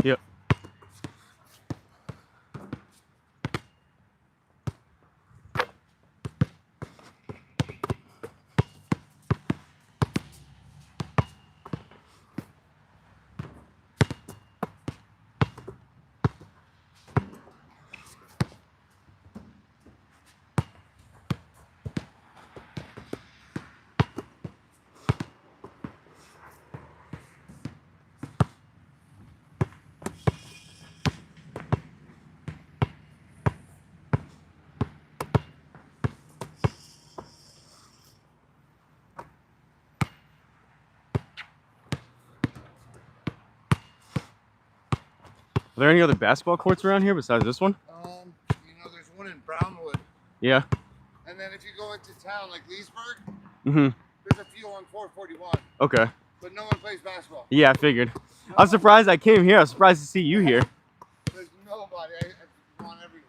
Yep. Are there any other basketball courts around here besides this one? You know, there's one in Brownwood. Yeah. And then if you go into town like Leesburg, Mm-hmm. there's a few on 441. Okay. But no one plays basketball. Yeah, I figured. No. I'm surprised I came here. I'm surprised to see you here. There's nobody. I want every.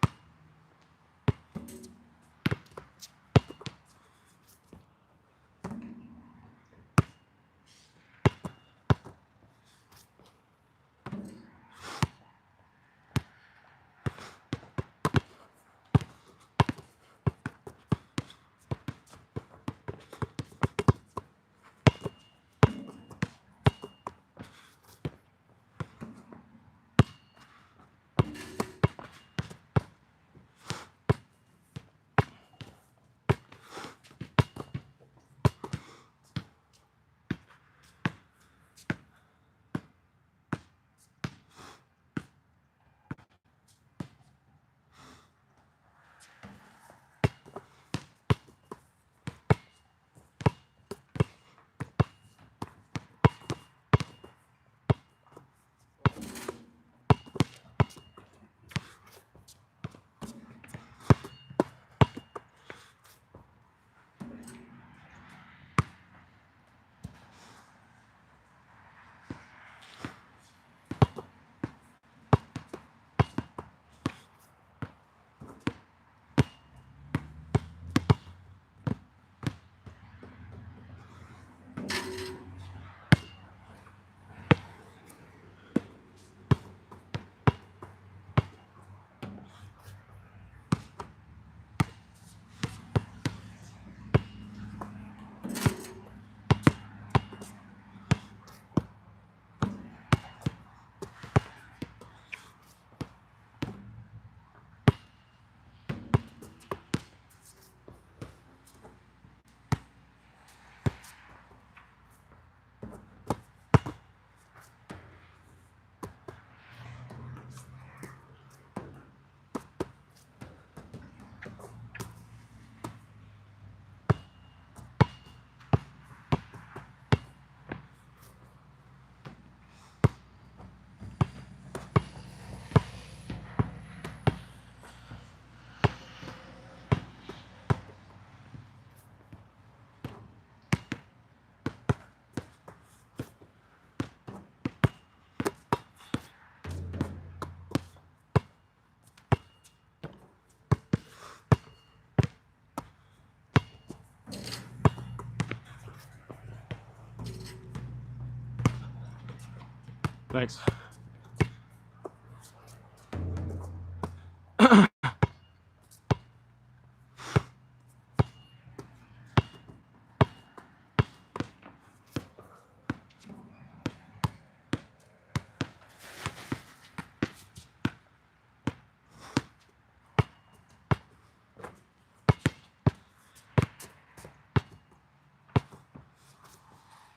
Thanks.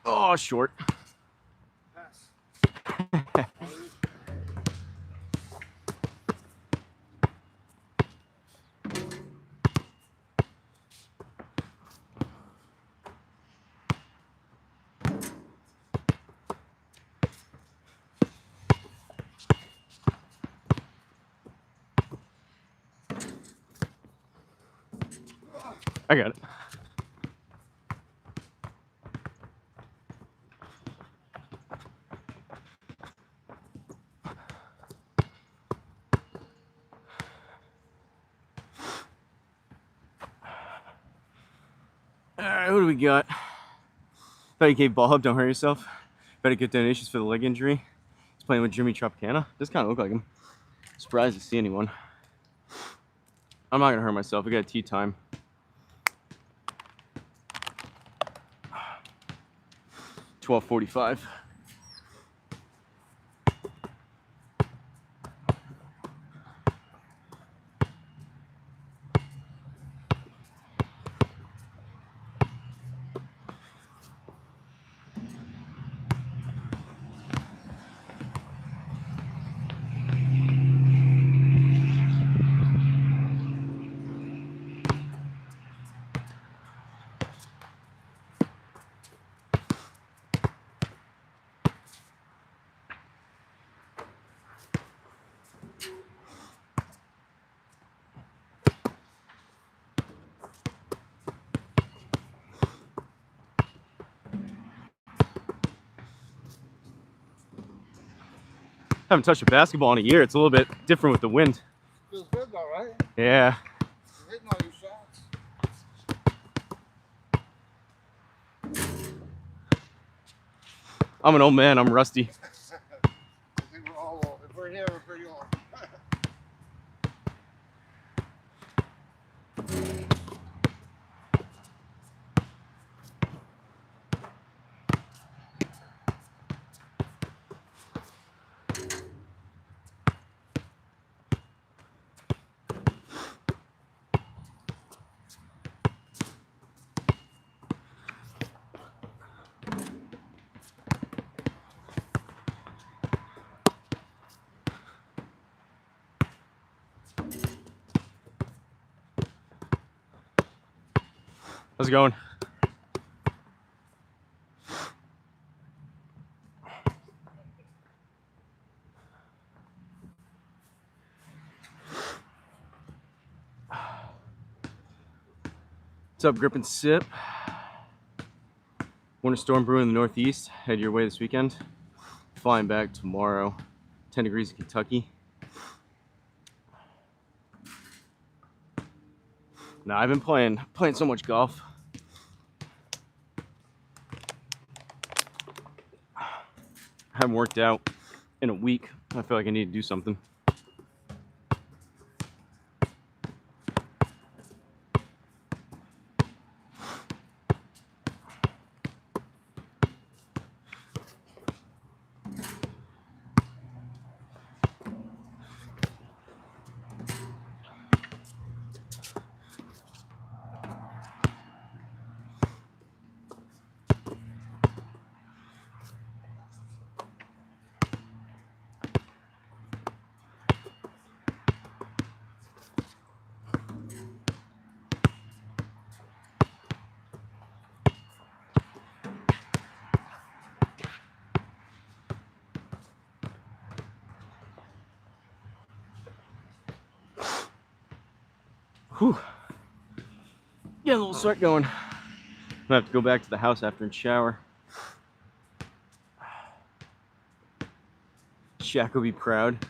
Oh, short. Pass. I got it. Alright, what do we got? Thought you gave ball hub, don't hurt yourself. Better get donations for the leg injury. He's playing with Jimmy Tropicana. Does kind of look like him. Surprised to see anyone. I'm not gonna hurt myself. We got tea time. $12:45. Haven't touched a basketball in a year. It's a little bit different with the wind. Feels good though, right? Yeah. You're hitting all your shots. I'm an old man. I'm rusty. I think we're all old. If we're here, we're pretty old. How's it going? What's up, Grip and Sip? Winter storm brewing in the Northeast. Head your way this weekend. Flying back tomorrow. 10 degrees in Kentucky. Now I've been playing so much golf. I haven't worked out in a week. I feel like I need to do something. Whew. Get a little sweat going. I'm gonna have to go back to the house after and shower. Shaq will be proud.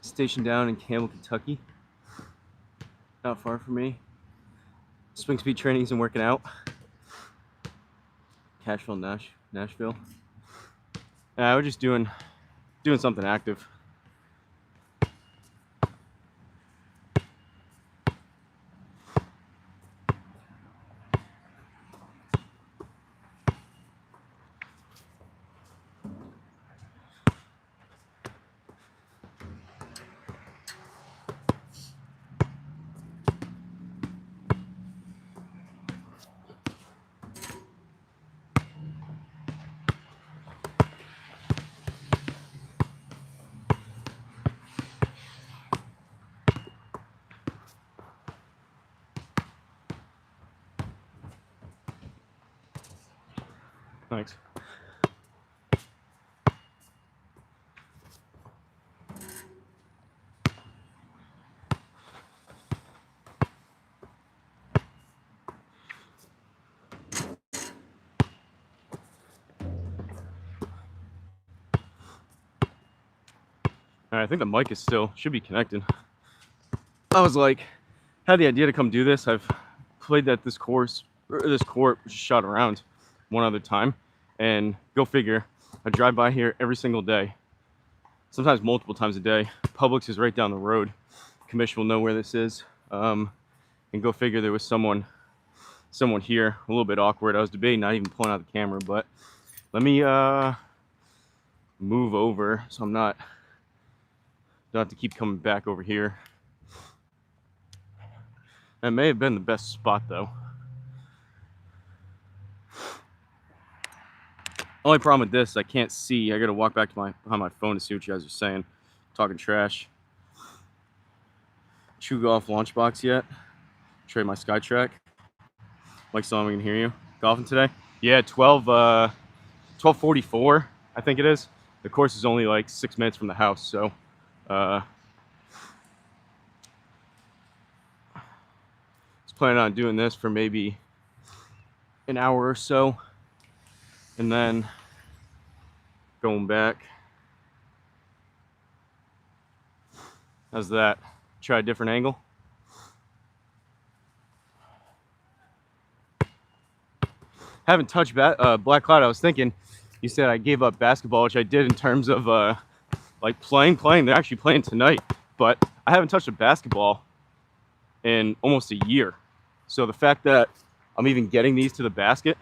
Stationed down in Campbell, Kentucky. Not far from me. Swing speed trainings and working out. Cashville, Nashville. We're just doing something active. Thanks. All right, I think the mic is still, should be connected. I was like, had the idea to come do this. I've played at this court, just shot around one other time. And go figure, I drive by here every single day, sometimes multiple times a day. Publix is right down the road. Commission will know where this is. And go figure there was someone here, a little bit awkward. I was debating not even pulling out the camera, but let me move over so I'm not, don't have to keep coming back over here. That may have been the best spot though. Only problem with this, I can't see. I gotta walk back to behind my phone to see what you guys are saying. Talking trash. Chew golf launch box yet? Trade my Skytrack. Mike Solomon can hear you. Golfing today? Yeah, 12:44, I think it is. The course is only like 6 minutes from the house, so was planning on doing this for maybe an hour or so, and then going back. How's that? Try a different angle. Haven't touched Black Cloud. I was thinking, you said I gave up basketball, which I did in terms of like playing. They're actually playing tonight, but I haven't touched a basketball in almost a year. So the fact that I'm even getting these to the basket,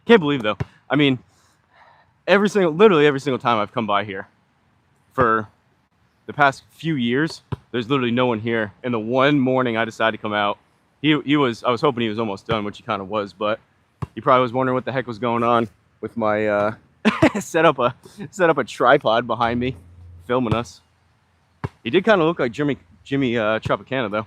can't believe though. I mean, literally every single time I've come by here for the past few years, there's literally no one here. And the one morning I decided to come out, I was hoping he was almost done, which he kind of was, but he probably was wondering what the heck was going on with my set up a tripod behind me, filming us. He did kind of look like Jimmy Tropicana though.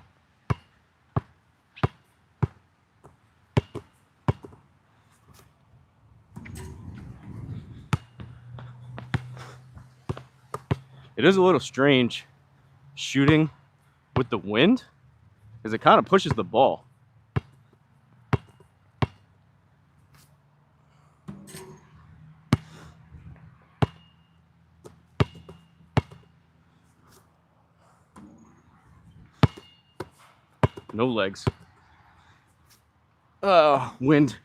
It is a little strange shooting with the wind, because it kind of pushes the ball. No legs. Wind.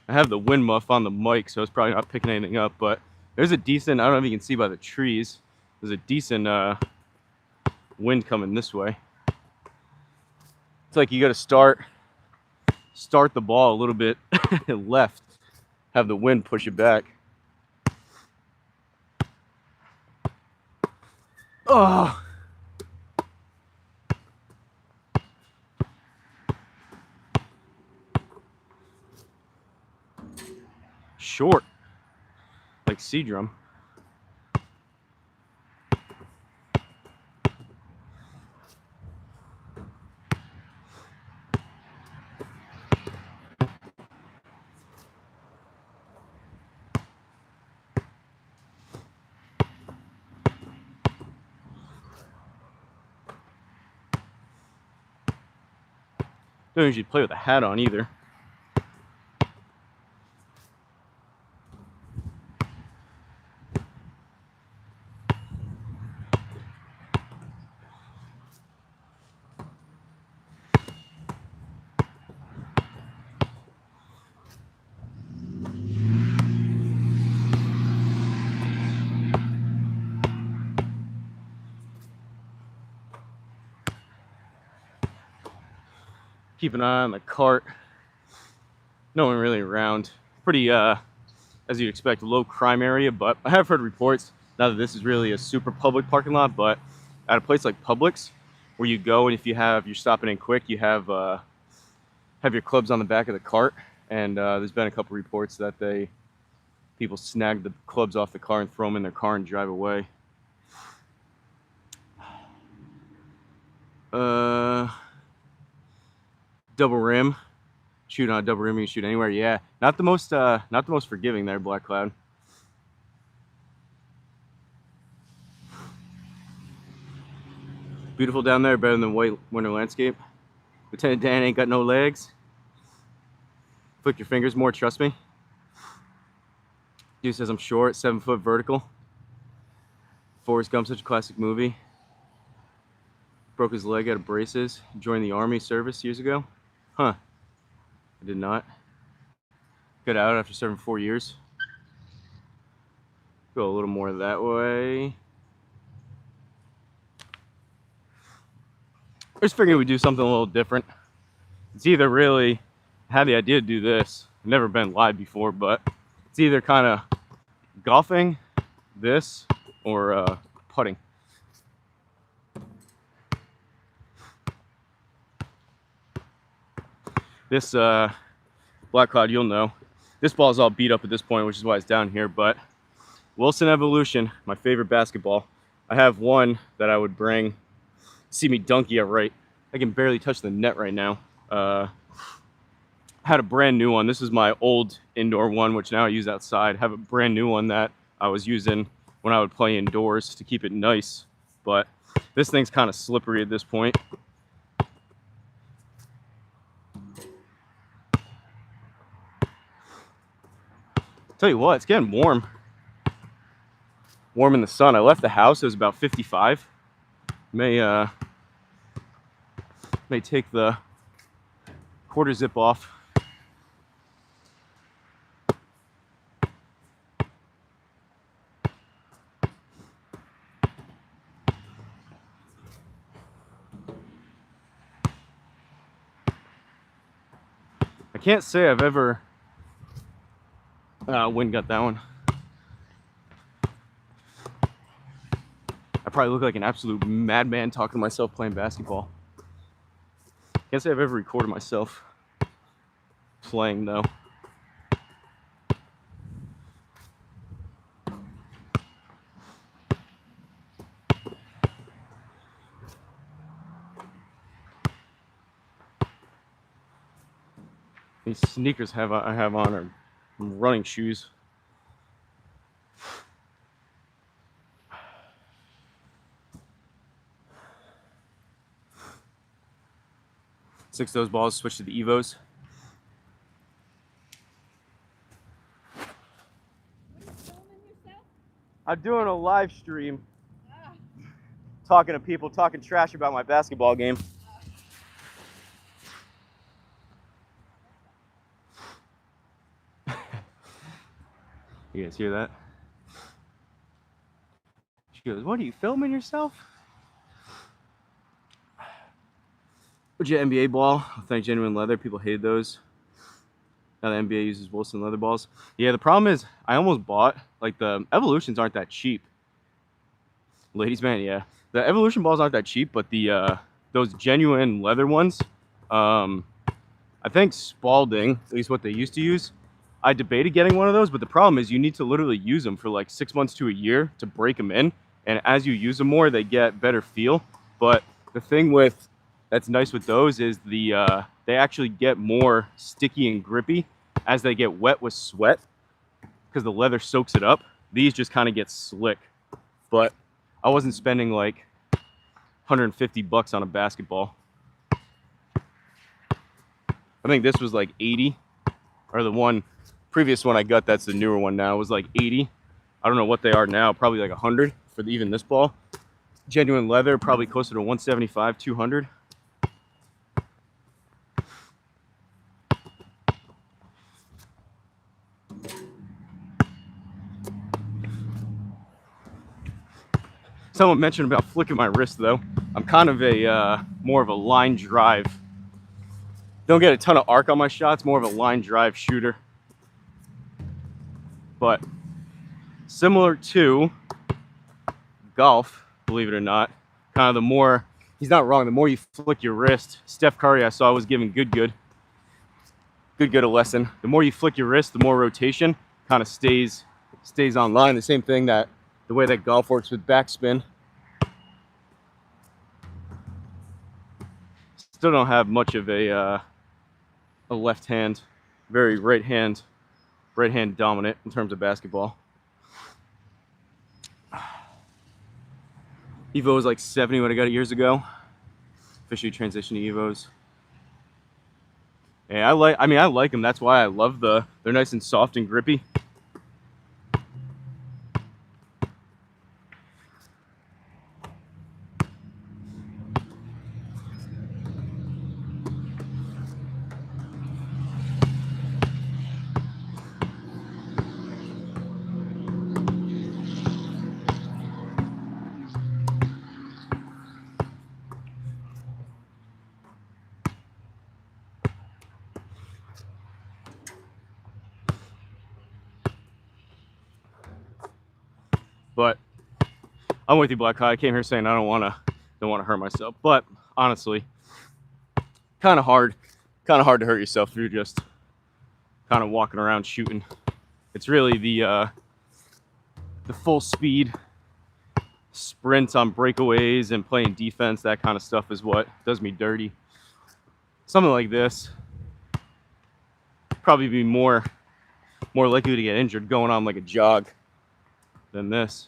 I have the wind muff on the mic, so it's probably not picking anything up, but there's a decent, I don't know if you can see by the trees, there's a decent wind coming this way. It's like you got to start the ball a little bit left, have the wind push it back. Oh. Short, like C drum. Don't usually play with a hat on either. Keep an eye on the cart. No one really around. Pretty, as you'd expect, a low crime area, but I have heard reports, now that this is really a super public parking lot, but at a place like Publix, where you go and if you're stopping in quick, you have your clubs on the back of the cart, and there's been a couple reports that people snag the clubs off the car and throw them in their car and drive away. Double rim. Shoot on a double rim, you can shoot anywhere. Yeah, not the most forgiving there, Black Cloud. Beautiful down there, better than white winter landscape. Lieutenant Dan ain't got no legs. Flick your fingers more, trust me. Dude says I'm short, 7 foot vertical. Forrest Gump, such a classic movie. Broke his leg out of braces. Joined the Army service years ago. Huh. I did not. Got out after serving 4 years. Go a little more that way. I just figured we'd do something a little different. It's either really, I had the idea to do this. I've never been live before, but it's either kind of golfing, this, or putting. This Black Cloud, you'll know. This ball is all beat up at this point, which is why it's down here, but Wilson Evolution, my favorite basketball. I have one that I would bring. See me donkey it right. I can barely touch the net right now. Had a brand new one. This is my old indoor one, which now I use outside. Have a brand new one that I was using when I would play indoors to keep it nice. But this thing's kind of slippery at this point. Tell you what, it's getting warm. Warm in the sun. I left the house, it was about 55. May take the quarter zip off. I can't say I've ever wind got that one. I probably look like an absolute madman talking to myself playing basketball. Can't say I've ever recorded myself playing though. These sneakers I have on are running shoes. Six those balls, switch to the Evos. I'm doing a live stream. Talking to people, talking trash about my basketball game. You guys hear that? She goes, "What are you filming yourself?" Legit NBA ball. Thank Genuine Leather. People hate those. Now the NBA uses Wilson leather balls. Yeah, the problem is I almost bought, like, the Evolutions aren't that cheap. Ladies man, yeah. The Evolution balls aren't that cheap, but the those Genuine Leather ones, I think Spalding, at least what they used to use, I debated getting one of those, but the problem is you need to literally use them for like 6 months to a year to break them in. And as you use them more, they get better feel. But the thing with that's nice with those is they actually get more sticky and grippy as they get wet with sweat because the leather soaks it up. These just kind of get slick. But I wasn't spending like $150 on a basketball. I think this was like 80, or the previous one I got, that's the newer one now, was like 80. I don't know what they are now, probably like 100 for even this ball. Genuine Leather, probably closer to 175, 200. Someone mentioned about flicking my wrist though. I'm kind of a more of a line drive. Don't get a ton of arc on my shots, more of a line drive shooter. But similar to golf, believe it or not, kind of the more, he's not wrong, the more you flick your wrist. Steph Curry I saw was giving good a lesson. The more you flick your wrist, the more rotation kind of stays online. The same thing that the way that golf works with backspin. Still don't have much of a left hand, very right hand dominant in terms of basketball. Evo was like 70 when I got it years ago. Officially transitioned to Evos. Yeah, I like them. That's why I love they're nice and soft and grippy. But I'm with you, Black High. I came here saying I don't want to hurt myself. But honestly, kind of hard to hurt yourself if you're just kind of walking around shooting. It's really the full speed sprints on breakaways and playing defense, that kind of stuff is what does me dirty. Something like this, probably be more likely to get injured going on like a jog than this.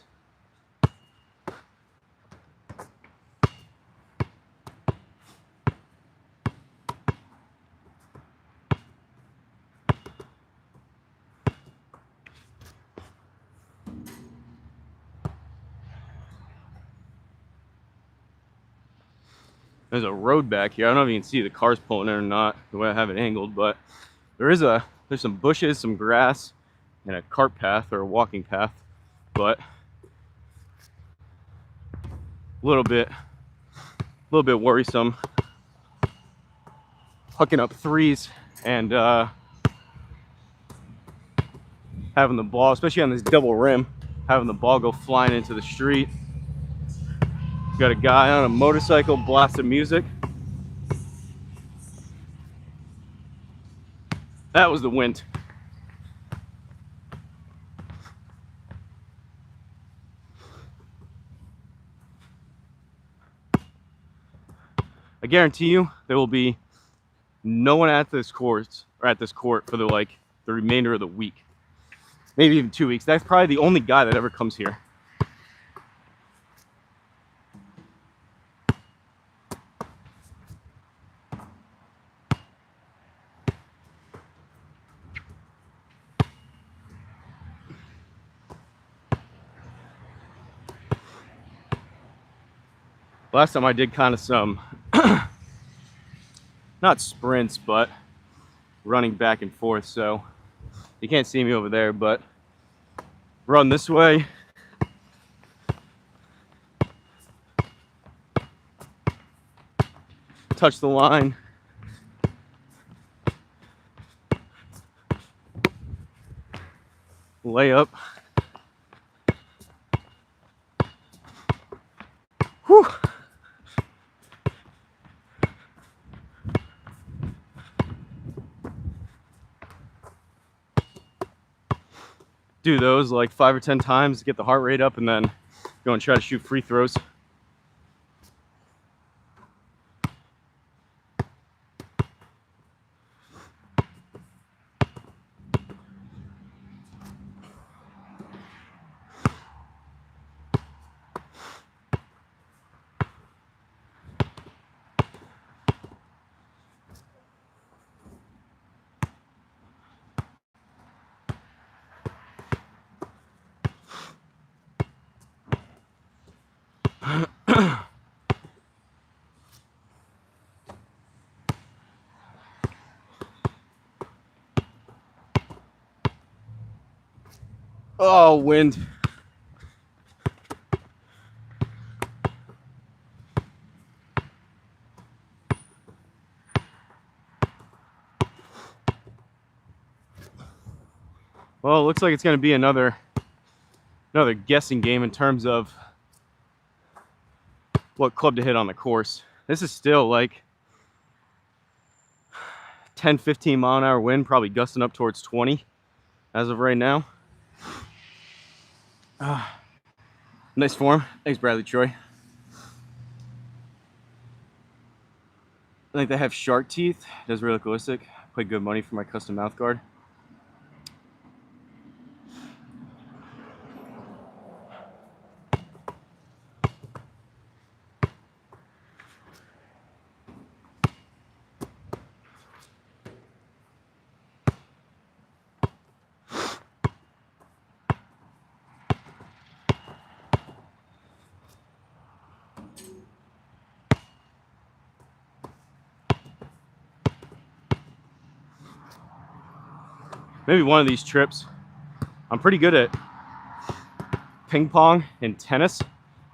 There's a road back here. I don't know if you can see the cars pulling in or not, the way I have it angled, but there's some bushes, some grass, and a cart path or a walking path, but a little bit worrisome. Hooking up threes and having the ball, especially on this double rim, having the ball go flying into the street. Got a guy on a motorcycle blasting music. That was the wind. I guarantee you there will be no one at this court for the remainder of the week, maybe even 2 weeks. That's probably the only guy that ever comes here. Last time I did kind of some not sprints, but running back and forth. So you can't see me over there, but run this way. Touch the line. Layup. Whew. Do those like 5 or 10 times to get the heart rate up, and then go and try to shoot free throws. Oh, wind. Well, it looks like it's going to be another guessing game in terms of what club to hit on the course. This is still like 10, 15 mile an hour wind, probably gusting up towards 20 as of right now. Nice form. Thanks, Bradley Troy. I think they have shark teeth. Does really realistic. Paid good money for my custom mouth guard. maybe one of these trips. I'm pretty good at ping pong and tennis.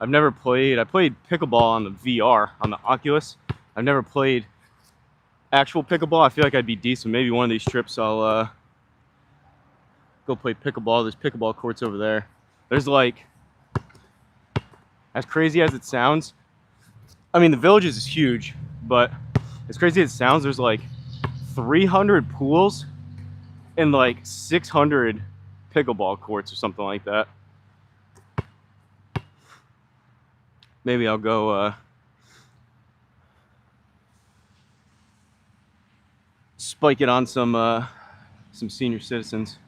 I've never played. I played pickleball on the VR on the Oculus. I've never played actual pickleball. I feel like I'd be decent. Maybe one of these trips I'll go play pickleball. There's pickleball courts over there. There's like, as crazy as it sounds, I mean the Villages is huge, but as crazy as it sounds, there's like 300 pools and like 600 pickleball courts or something like that. Maybe I'll go spike it on some senior citizens.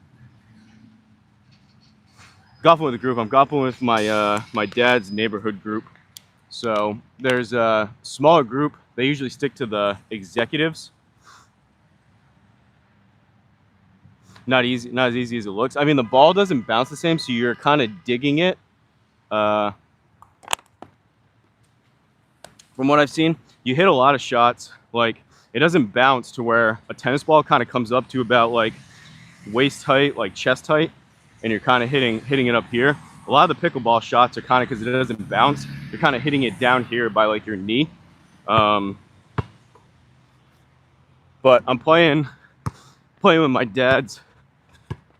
Golfing with a group. I'm golfing with my my dad's neighborhood group. So there's a smaller group. They usually stick to the executives. Not easy, not as easy as it looks. I mean, the ball doesn't bounce the same, so you're kind of digging it. From what I've seen, you hit a lot of shots. Like, it doesn't bounce to where a tennis ball kind of comes up to about like waist height, like chest height, and you're kind of hitting it up here. A lot of the pickleball shots are kind of, because it doesn't bounce, you're kind of hitting it down here by like your knee. But I'm playing with my dad's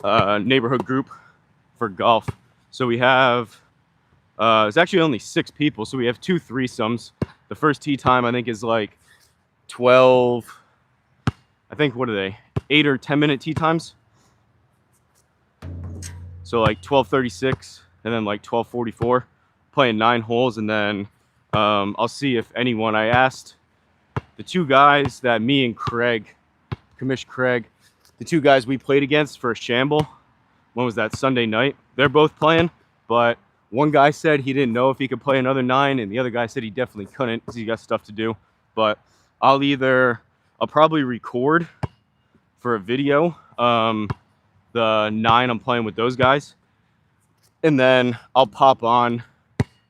neighborhood group for golf. So we have it's actually only 6 people, so we have 2 threesomes. The first tee time I think is like 12. I think, what are they? 8 or 10 minute tee times. So like 12:36 and then like 12:44. Playing 9 holes, and then I'll see if anyone. I asked the 2 guys that me and Craig, Commish Craig, the 2 guys we played against for a shamble. When was that? Sunday night. They're both playing, but one guy said he didn't know if he could play another 9, and the other guy said he definitely couldn't because he got stuff to do. But I'll probably record for a video the 9 I'm playing with those guys, and then I'll pop on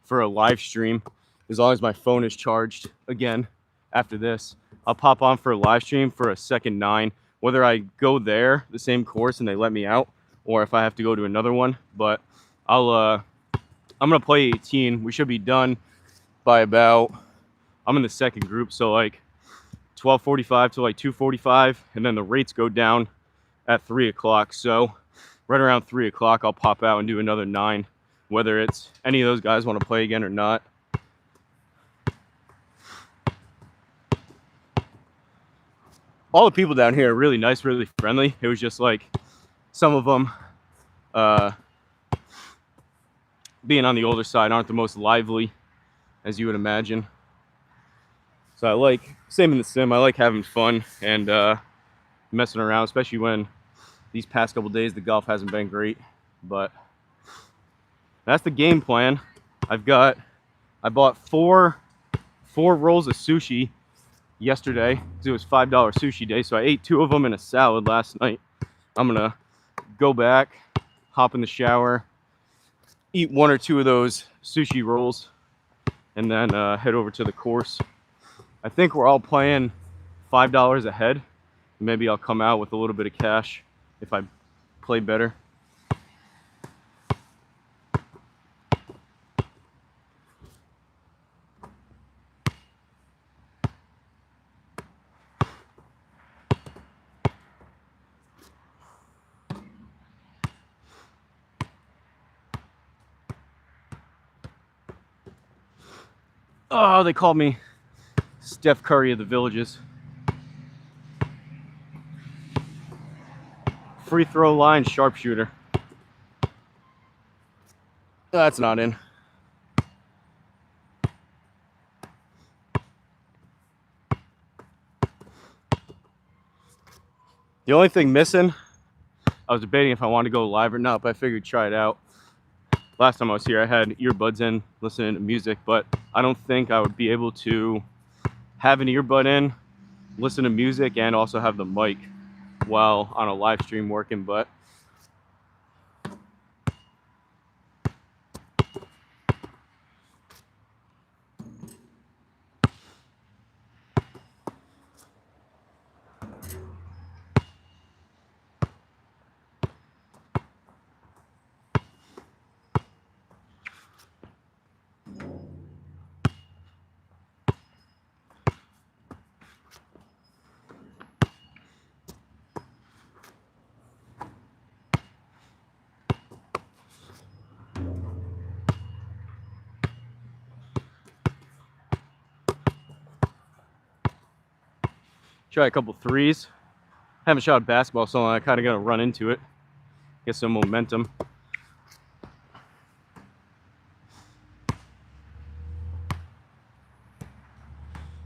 for a live stream as long as my phone is charged again after this. I'll pop on for a live stream for a second 9, whether I go there, the same course, and they let me out, or if I have to go to another one. But I'm gonna play 18. We should be done by about, I'm in the second group, so like 12:45 to like 2:45, and then the rates go down at 3 o'clock. So right around 3 o'clock, I'll pop out and do another 9, whether it's any of those guys want to play again or not. All the people down here are really nice, really friendly. It was just like some of them being on the older side aren't the most lively, as you would imagine. So I like, same in the sim, I like having fun and messing around, especially when these past couple days the golf hasn't been great. But that's the game plan. I bought four rolls of sushi yesterday because it was $5 sushi day, so I ate 2 of them in a salad last night. I'm gonna go back, hop in the shower, eat 1 or 2 of those sushi rolls, and then head over to the course. I think we're all playing $5 a head. Maybe I'll come out with a little bit of cash if I play better. Oh, they called me Steph Curry of the Villages. Free throw line sharpshooter. That's not in. The only thing missing, I was debating if I wanted to go live or not, but I figured try it out. Last time I was here, I had earbuds in, listening to music, but I don't think I would be able to have an earbud in, listen to music, and also have the mic while on a live stream working. But Try a couple threes. Haven't shot a basketball so long, I kind of got to run into it. Get some momentum.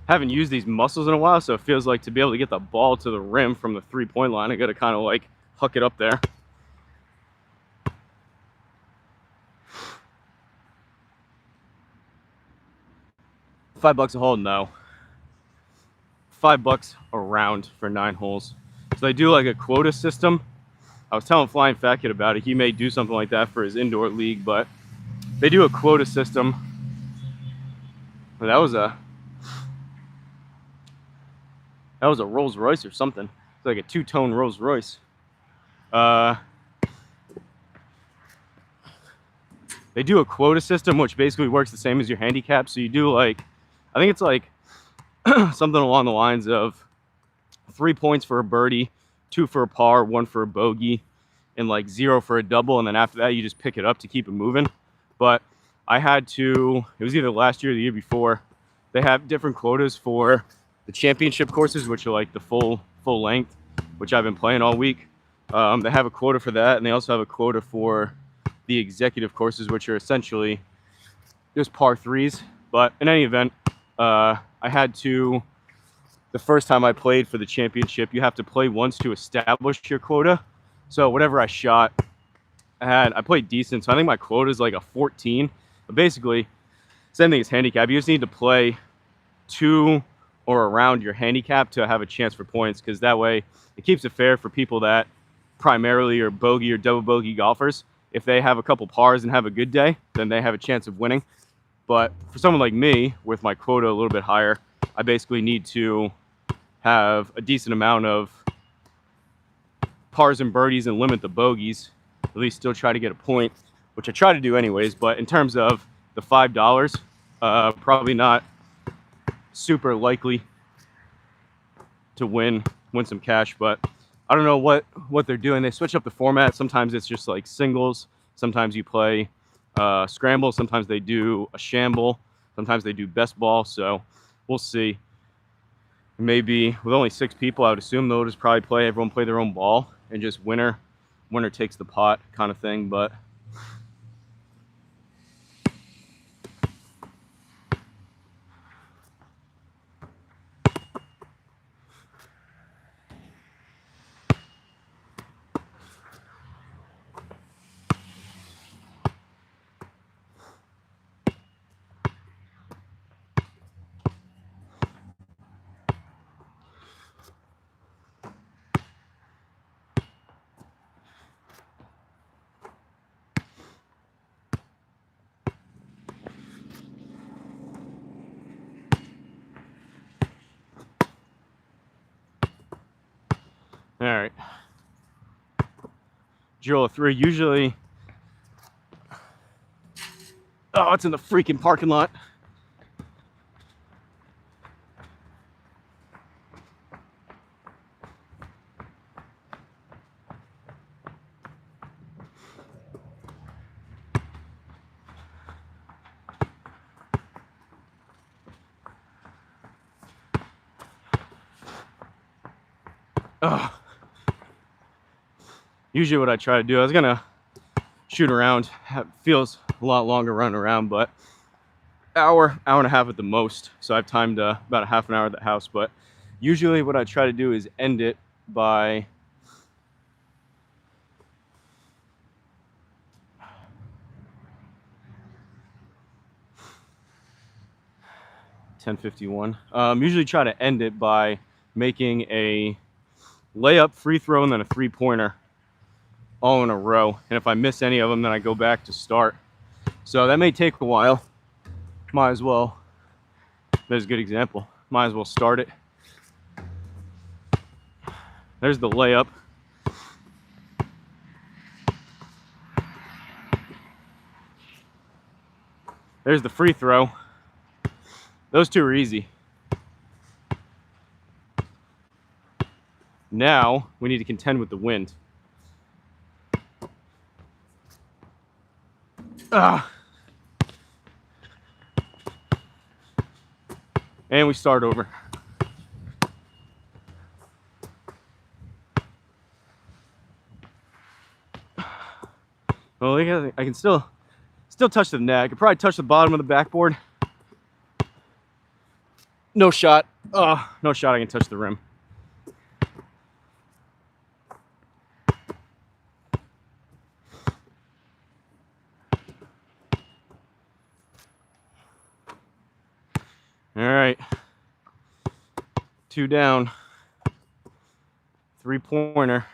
Haven't used these muscles in a while, so it feels like to be able to get the ball to the rim from the three-point line, I got to kind of like huck it up there. $5 a hole? No. $5 a round for 9 holes. So they do like a quota system. I was telling Flying Fat Kid about it. He may do something like that for his indoor league, but they do a quota system. That was a Rolls Royce or something. It's like a 2-tone Rolls Royce. They do a quota system, which basically works the same as your handicap. So you do like, I think it's like something along the lines of 3 points for a birdie, 2 for a par, 1 for a bogey, and like 0 for a double. And then after that, you just pick it up to keep it moving. But I had to, it was either last year or the year before, they have different quotas for the championship courses, which are like the full length, which I've been playing all week. They have a quota for that, and they also have a quota for the executive courses, which are essentially just par threes. But in any event, I had to, the first time I played for the championship, you have to play once to establish your quota. So whatever I shot, I played decent. So I think my quota is like a 14. But basically, same thing as handicap. You just need to play 2 or around your handicap to have a chance for points, because that way it keeps it fair for people that primarily are bogey or double bogey golfers. If they have a couple pars and have a good day, then they have a chance of winning. But for someone like me, with my quota a little bit higher, I basically need to have a decent amount of pars and birdies and limit the bogeys, at least still try to get a point, which I try to do anyways. But in terms of the $5, probably not super likely to win some cash. But I don't know what they're doing. They switch up the format. Sometimes it's just like singles. Sometimes you play scramble. Sometimes they do a shamble. Sometimes they do best ball. So we'll see. Maybe with only 6 people, I would assume they'll just probably everyone play their own ball and just winner takes the pot kind of thing. But all right, drill a 3. Usually, oh, it's in the freaking parking lot. Ugh. Usually what I try to do, I was gonna shoot around. Feels a lot longer running around, but hour and a half at the most. So I've timed about a half an hour at the house. But usually what I try to do is end it by 10:51. Usually try to end it by making a layup, free throw, and then a 3-pointer all in a row. And if I miss any of them, then I go back to start. So that may take a while. Might as well. There's a good example. Might as well start it. There's the layup. There's the free throw. Those 2 are easy. Now we need to contend with the wind. And we start over. Well, I can still touch the net. I could probably touch the bottom of the backboard. No shot. No shot I can touch the rim. All right. 2 down. 3-pointer.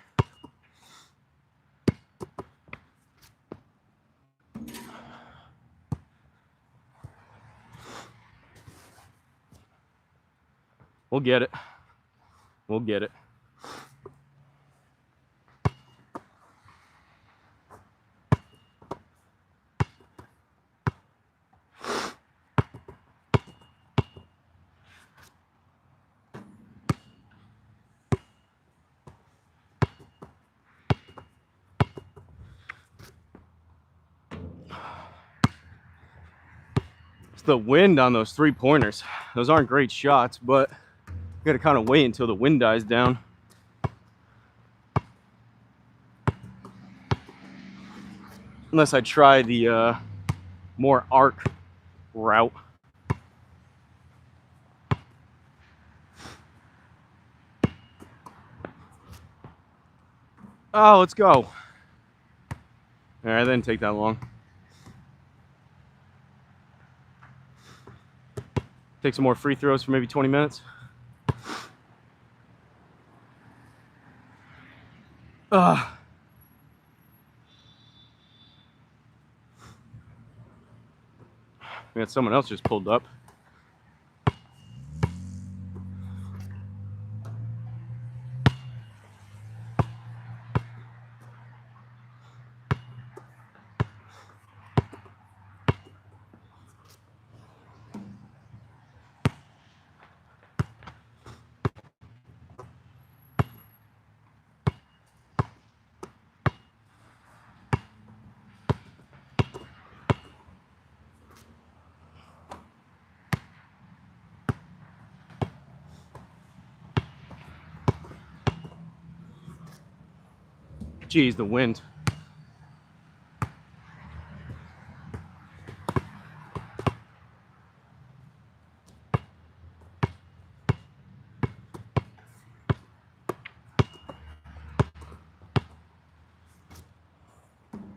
We'll get it. We'll get it. It's the wind on those 3-pointers. Those aren't great shots, but you gotta kind of wait until the wind dies down. Unless I try the more arc route. Oh, let's go. All right, that didn't take that long. Take some more free throws for maybe 20 minutes. We had someone else just pulled up. Geez, the wind.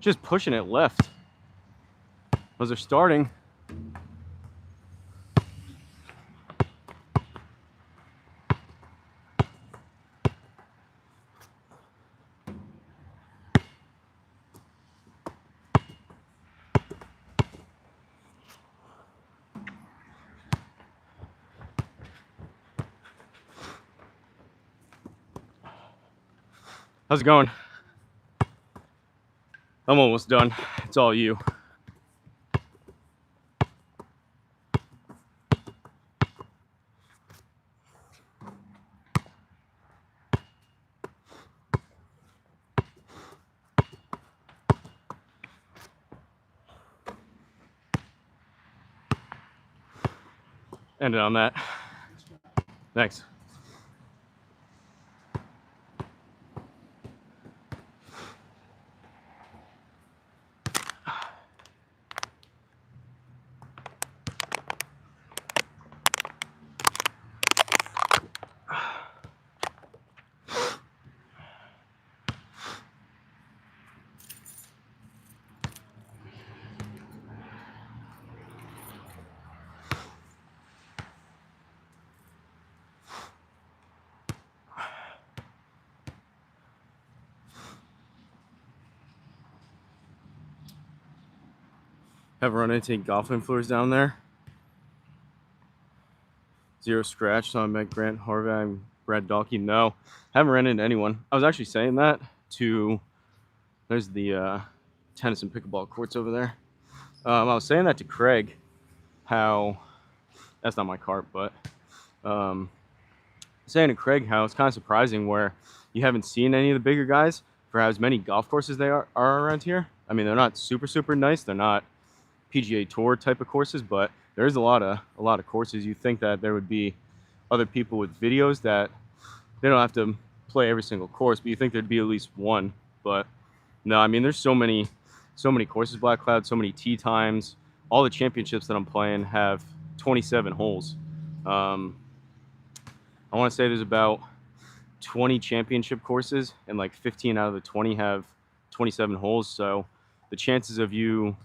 Just pushing it left. Those are starting. How's it going? I'm almost done. It's all you. End it on that. Thanks. Have run into any golf influencers down there? Zero scratch on Meg Grant, Harvey, and Brad Dalkey. No, haven't run into anyone. I was actually saying that to. There's the tennis and pickleball courts over there. I was saying that to Craig. How that's not my cart, but saying to Craig how it's kind of surprising where you haven't seen any of the bigger guys for as many golf courses they are around here. I mean, they're not super nice. They're not PGA Tour type of courses, but there is a lot of courses. You think that there would be other people with videos that they don't have to play every single course, but you think there'd be at least one. But no, I mean, there's so many so many courses, Black Cloud, so many tee times. All the championships that I'm playing have 27 holes. I want to say there's about 20 championship courses, and like 15 out of the 20 have 27 holes. So the chances of you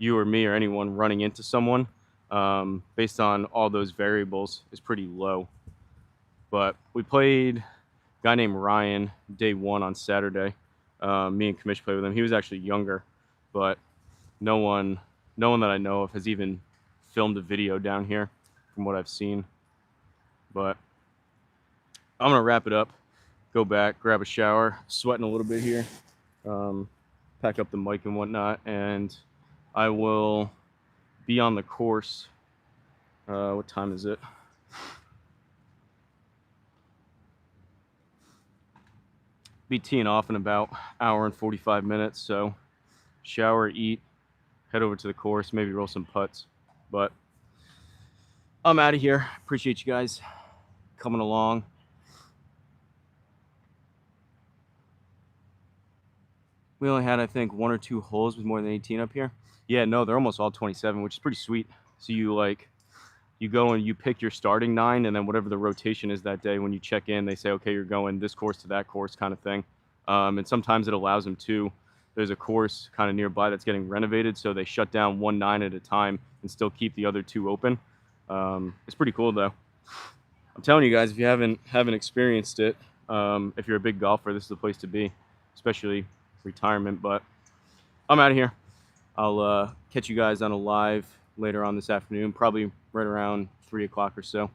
or me or anyone running into someone based on all those variables is pretty low. But we played a guy named Ryan day one on Saturday. Me and Kamish played with him. He was actually younger, but no one that I know of has even filmed a video down here from what I've seen. But I'm gonna wrap it up, go back, grab a shower, sweating a little bit here, pack up the mic and whatnot, and I will be on the course. What time is it? Be teeing off in about hour and 45 minutes. So shower, eat, head over to the course, maybe roll some putts. But I'm out of here. Appreciate you guys coming along. We only had, I think, 1 or 2 holes with more than 18 up here. Yeah, no, they're almost all 27, which is pretty sweet. So you go and you pick your starting 9, and then whatever the rotation is that day, when you check in, they say, okay, you're going this course to that course kind of thing. And sometimes it allows them to. There's a course kind of nearby that's getting renovated, so they shut down 1 9 at a time and still keep the other 2 open. It's pretty cool, though. I'm telling you guys, if you haven't experienced it, if you're a big golfer, this is the place to be, especially retirement. But I'm out of here. I'll catch you guys on a live later on this afternoon, probably right around 3 o'clock or so.